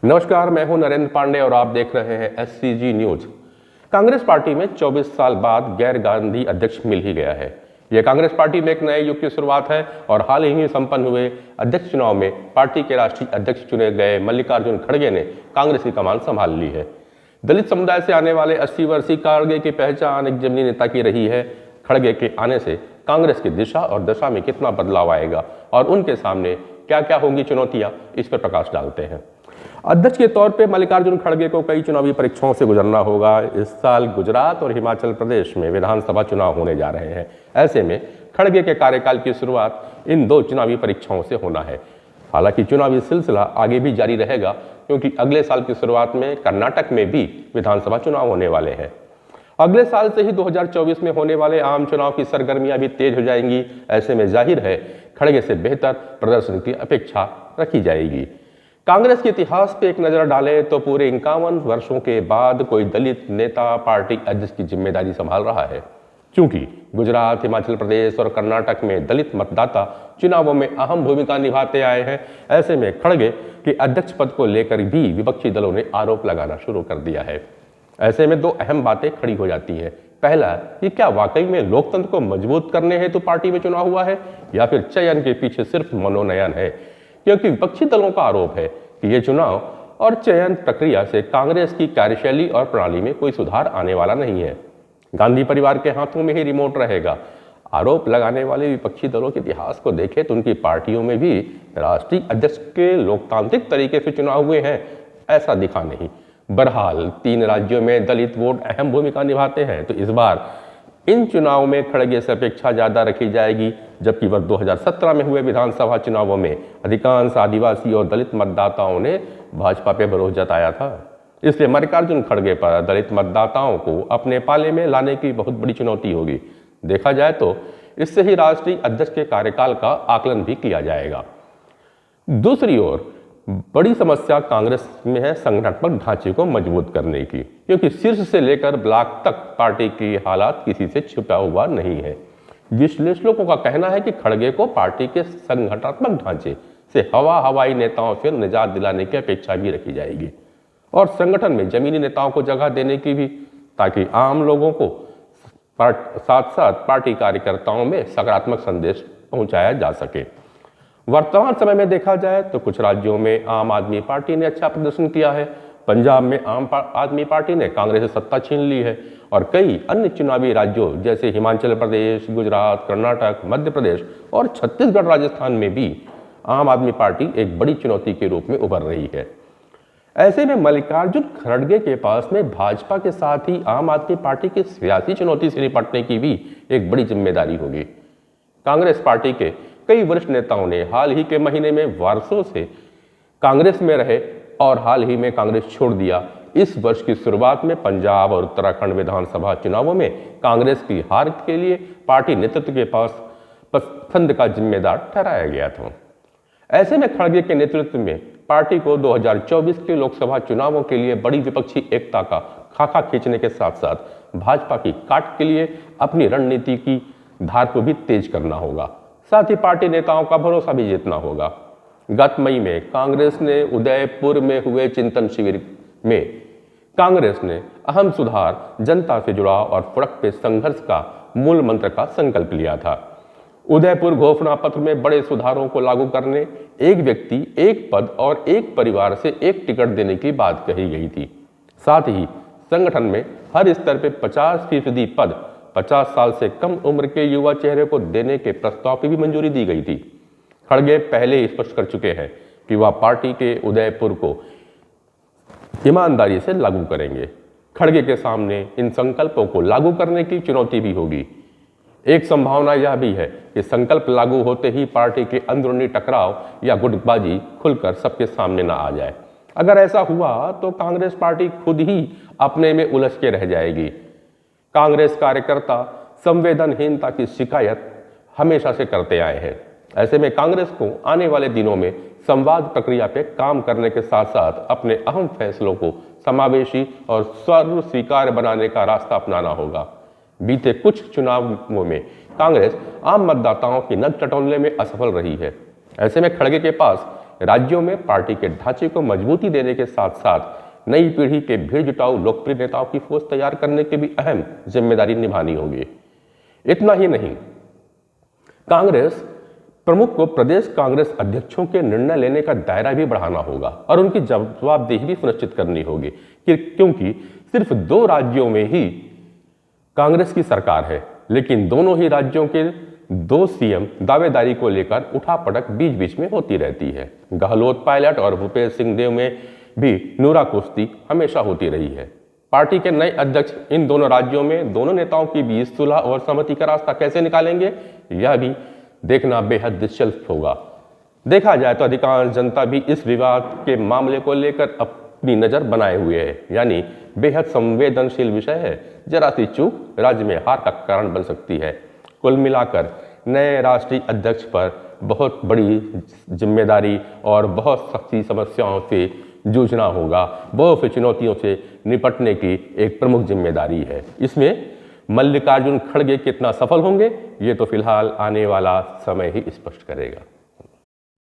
नमस्कार, मैं हूं नरेंद्र पांडे और आप देख रहे हैं SCG न्यूज। कांग्रेस पार्टी में 24 साल बाद गैर गांधी अध्यक्ष मिल ही गया है। यह कांग्रेस पार्टी में एक नए युग की शुरुआत है और हाल ही में संपन्न हुए अध्यक्ष चुनाव में पार्टी के राष्ट्रीय अध्यक्ष चुने गए मल्लिकार्जुन खड़गे ने कांग्रेस की कमान संभाल ली है। दलित समुदाय से आने वाले 80 वर्षीय खड़गे की पहचान एक जमीनी नेता की रही है। खड़गे के आने से कांग्रेस की दिशा और दशा में कितना बदलाव आएगा और उनके सामने क्या क्या होंगी चुनौतियां, इस पर प्रकाश डालते हैं। अध्यक्ष के तौर पे मल्लिकार्जुन खड़गे को कई चुनावी परीक्षाओं से गुजरना होगा। इस साल गुजरात और हिमाचल प्रदेश में विधानसभा चुनाव होने जा रहे हैं। ऐसे में खड़गे के कार्यकाल की शुरुआत इन दो चुनावी परीक्षाओं से होना है। हालांकि चुनावी सिलसिला आगे भी जारी रहेगा, क्योंकि अगले साल की शुरुआत में कर्नाटक में भी विधानसभा चुनाव होने वाले हैं। अगले साल से ही 2024 में होने वाले आम चुनाव की सरगर्मियां भी तेज हो जाएंगी। ऐसे में जाहिर है खड़गे से बेहतर प्रदर्शन की अपेक्षा रखी जाएगी। कांग्रेस के इतिहास पे एक नजर डालें तो पूरे 51 वर्षों के बाद कोई दलित नेता पार्टी अध्यक्ष की जिम्मेदारी संभाल रहा है। क्योंकि गुजरात, हिमाचल प्रदेश और कर्नाटक में दलित मतदाता चुनावों में अहम भूमिका निभाते आए हैं। ऐसे में खड़गे के अध्यक्ष पद को लेकर भी विपक्षी दलों ने आरोप लगाना शुरू कर दिया है। ऐसे में दो अहम बातें खड़ी हो जाती हैं। पहला, कि क्या वाकई में लोकतंत्र को मजबूत करने हेतु पार्टी में चुनाव हुआ है, या फिर चयन के पीछे सिर्फ मनोनयन है। क्योंकि विपक्षी दलों का आरोप है कि ये चुनाव और चयन प्रक्रिया से कांग्रेस की कार्यशैली और प्रणाली में कोई सुधार आने वाला नहीं है। गांधी परिवार के हाथों में ही रिमोट रहेगा। आरोप लगाने वाले विपक्षी दलों के इतिहास को देखें तो उनकी पार्टियों में भी राष्ट्रीय अध्यक्ष के लोकतांत्रिक तरीके से चुनाव हुए हैं, ऐसा दिखा नहीं। बहरहाल 3 राज्यों में दलित वोट अहम भूमिका निभाते हैं, तो इस बार इन चुनावों में खड़गे से अपेक्षा ज्यादा रखी जाएगी। जबकि वर्ष 2017 में हुए विधानसभा चुनावों में अधिकांश आदिवासी और दलित मतदाताओं ने भाजपा पे भरोसा जताया था। इसलिए मल्लिकार्जुन खड़गे पर दलित मतदाताओं को अपने पाले में लाने की बहुत बड़ी चुनौती होगी। देखा जाए तो इससे ही राष्ट्रीय अध्यक्ष के कार्यकाल का आकलन भी किया जाएगा। दूसरी ओर बड़ी समस्या कांग्रेस में है संगठनात्मक ढांचे को मजबूत करने की, क्योंकि शीर्ष से लेकर ब्लॉक तक पार्टी की हालात किसी से छिपा हुआ नहीं है। विश्लेषकों का कहना है कि खड़गे को पार्टी के संगठनात्मक ढांचे से हवाई नेताओं से निजात दिलाने की अपेक्षा भी रखी जाएगी और संगठन में जमीनी नेताओं को जगह देने की भी, ताकि आम लोगों को साथ साथ पार्टी कार्यकर्ताओं में सकारात्मक संदेश पहुंचाया जा सके। वर्तमान समय में देखा जाए तो कुछ राज्यों में आम आदमी पार्टी ने अच्छा प्रदर्शन किया है। पंजाब में आम आदमी पार्टी ने कांग्रेस से सत्ता छीन ली है और कई अन्य चुनावी राज्यों जैसे हिमाचल प्रदेश, गुजरात, कर्नाटक, मध्य प्रदेश और छत्तीसगढ़, राजस्थान में भी आम आदमी पार्टी एक बड़ी चुनौती के रूप में उभर रही है। ऐसे में मल्लिकार्जुन खड़गे के पास में भाजपा के साथ ही आम आदमी पार्टी की सियासी चुनौती से निपटने की भी एक बड़ी जिम्मेदारी होगी। कांग्रेस पार्टी के कई वरिष्ठ नेताओं ने हाल ही के महीने में वर्षों से कांग्रेस में रहे और हाल ही में कांग्रेस छोड़ दिया। इस वर्ष की शुरुआत में पंजाब और उत्तराखंड विधानसभा चुनावों में कांग्रेस की हार के लिए पार्टी नेतृत्व के पास पसंद का जिम्मेदार ठहराया गया था। ऐसे में खड़गे के नेतृत्व में पार्टी को 2024 के लोकसभा चुनावों के लिए बड़ी विपक्षी एकता का खाका खींचने के साथ साथ भाजपा की काट के लिए अपनी रणनीति की धार को भी तेज करना होगा। साथ ही पार्टी नेताओं का भरोसा भी जीतना होगा। गत मई में कांग्रेस ने उदयपुर में हुए चिंतन शिविर में कांग्रेस ने अहम सुधार, जनता से जुड़ाव और फर्क पे संघर्ष का मूल मंत्र का संकल्प लिया था। उदयपुर घोषणा पत्र में बड़े सुधारों को लागू करने, एक व्यक्ति, एक पद और एक परिवार से एक टिकट देने की बात कही गई थी। साथ ही संगठन में हर स्तर पे 50% पद 50 साल से कम उम्र के युवा चेहरे को देने के प्रस्ताव की भी मंजूरी दी गई थी। खड़गे पहले ही स्पष्ट कर चुके हैं कि वह पार्टी के उदयपुर को ईमानदारी से लागू करेंगे। खड़गे के सामने इन संकल्पों को लागू करने की चुनौती भी होगी। एक संभावना यह भी है कि संकल्प लागू होते ही पार्टी के अंदरूनी टकराव या गुटबाजी खुलकर सबके सामने न आ जाए। अगर ऐसा हुआ तो कांग्रेस पार्टी खुद ही अपने में उलझ के रह जाएगी। कांग्रेस कार्यकर्ता संवेदनहीनता की शिकायत हमेशा से करते आए हैं। ऐसे में कांग्रेस को आने वाले दिनों में संवाद प्रक्रिया पे काम करने के साथ साथ अपने अहम फैसलों को समावेशी और सर्व स्वीकार्य बनाने का रास्ता अपनाना होगा। बीते कुछ चुनावों में कांग्रेस आम मतदाताओं की नब्ज टटोलने में असफल रही है। ऐसे में खड़गे के पास राज्यों में पार्टी के ढांचे को मजबूती देने के साथ साथ नई पीढ़ी के भीड़ जुटाऊ लोकप्रिय नेताओं की फौज तैयार करने की भी अहम जिम्मेदारी निभानी होगी। इतना ही नहीं, कांग्रेस प्रमुख को प्रदेश कांग्रेस अध्यक्षों के निर्णय लेने का दायरा भी बढ़ाना होगा और उनकी जवाबदेही भी सुनिश्चित करनी होगी क्योंकि सिर्फ 2 राज्यों में ही कांग्रेस की सरकार है, लेकिन दोनों ही राज्यों के 2 सीएम दावेदारी को लेकर उठापटक बीच बीच में होती रहती है। गहलोत पायलट और भूपेश सिंह देव में भी नूरा कुश्ती हमेशा होती रही है। पार्टी के नए अध्यक्ष इन दोनों राज्यों में दोनों नेताओं के बीच सुलह और सहमति का रास्ता कैसे निकालेंगे, यह भी देखना बेहद दिलचस्प होगा। देखा जाए तो अधिकांश जनता भी इस विवाद के मामले को लेकर अपनी नजर बनाए हुए है, यानी बेहद संवेदनशील विषय है। जरा सी चूक राज्य में हार का कारण बन सकती है। कुल मिलाकर नए राष्ट्रीय अध्यक्ष पर बहुत बड़ी जिम्मेदारी और बहुत सख्ती समस्याओं से जूझना होगा, बहुत सी चुनौतियों से निपटने की एक प्रमुख जिम्मेदारी है। इसमें मल्लिकार्जुन खड़गे कितना सफल होंगे, ये तो फिलहाल आने वाला समय ही स्पष्ट करेगा।